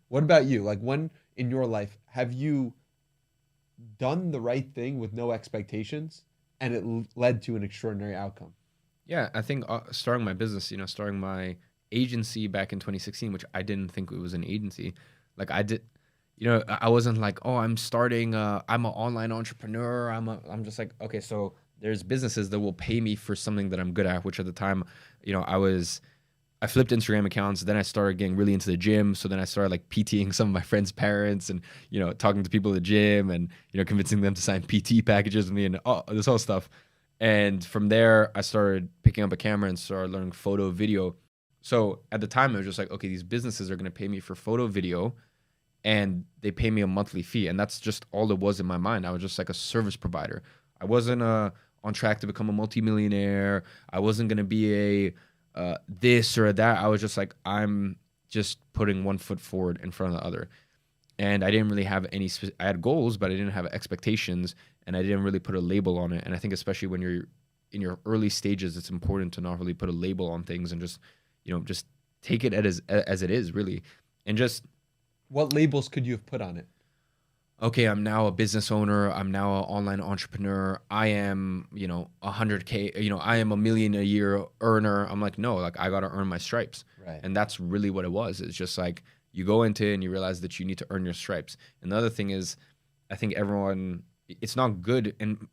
What about you? Like, when in your life have you done the right thing with no expectations and it led to an extraordinary outcome? Yeah, I think starting my business, starting my agency back in 2016, which I didn't think it was an agency. Like I did, I wasn't like, oh, I'm an online entrepreneur. I'm just like, okay, so there's businesses that will pay me for something that I'm good at, which at the time, I flipped Instagram accounts. Then I started getting really into the gym. So then I started like PTing some of my friends' parents and, talking to people at the gym and, convincing them to sign PT packages with me and this whole stuff. And from there, I started picking up a camera and started learning photo, video. So at the time, I was just like, okay, these businesses are going to pay me for photo, video, and they pay me a monthly fee. And that's just all it was in my mind. I was just like a service provider. I wasn't on track to become a multimillionaire. I wasn't going to be a this or that. I was just like, I'm just putting one foot forward in front of the other. And I didn't really have I had goals, but I didn't have expectations, and I didn't really put a label on it. And I think especially when you're in your early stages, it's important to not really put a label on things and just, just take it as it is really. And just, What labels could you have put on it? okay, I'm now a business owner. I'm now an online entrepreneur. I am, 100K, I am a million a year earner. I'm like, no, like I got to earn my stripes. Right. And that's really what it was. It's just like you go into it and you realize that you need to earn your stripes. And the other thing is, I think it's not good. And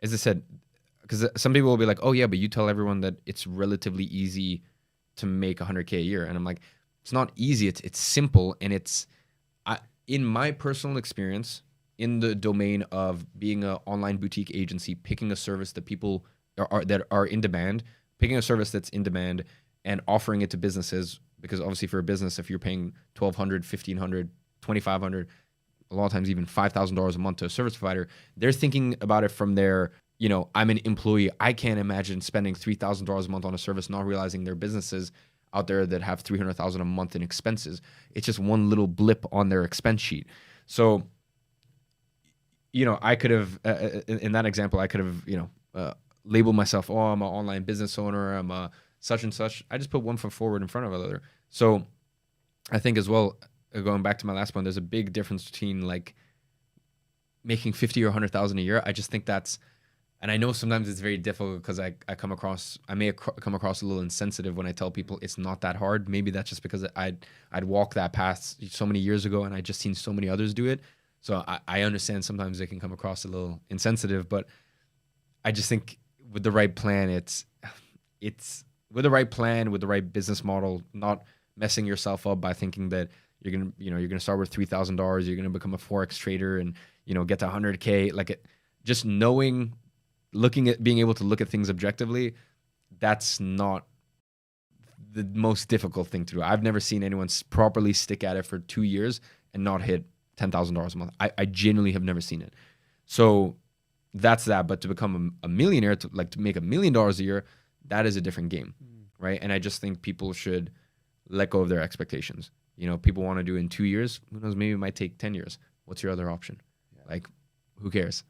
as I said, because some people will be like, oh, yeah, but you tell everyone that it's relatively easy to make 100K a year. And I'm like, it's not easy. It's simple. And in my personal experience, in the domain of being an online boutique agency, picking a service that people that are in demand, picking a service that's in demand and offering it to businesses, because obviously for a business, if you're paying $1,200, $1,500, $2,500, a lot of times even $5,000 a month to a service provider, they're thinking about it from their, I'm an employee. I can't imagine spending $3,000 a month on a service, not realizing their businesses out there that have 300,000 a month in expenses. It's just one little blip on their expense sheet. So, I could have, in that example, I could have, labeled myself, oh, I'm an online business owner. I'm a such and such. I just put one foot forward in front of the other. So I think as well, going back to my last point, there's a big difference between like making 50 or 100,000 a year. I just think that's, and I know sometimes it's very difficult because I may come across a little insensitive when I tell people it's not that hard. Maybe that's just because I'd walked that path so many years ago and I just seen so many others do it. So I understand sometimes it can come across a little insensitive, but I just think with the right plan, it's with the right plan, with the right business model, not messing yourself up by thinking that you're gonna start with $3,000, you're gonna become a forex trader and get to 100K. Just knowing, being able to look at things objectively, that's not the most difficult thing to do. I've never seen anyone properly stick at it for 2 years and not hit $10,000 a month. I genuinely have never seen it. So that's that. But to become a millionaire, to make $1 million a year, that is a different game, right? And I just think people should let go of their expectations. People want to do it in 2 years. Who knows? Maybe it might take 10 years. What's your other option? Yeah. Like, who cares?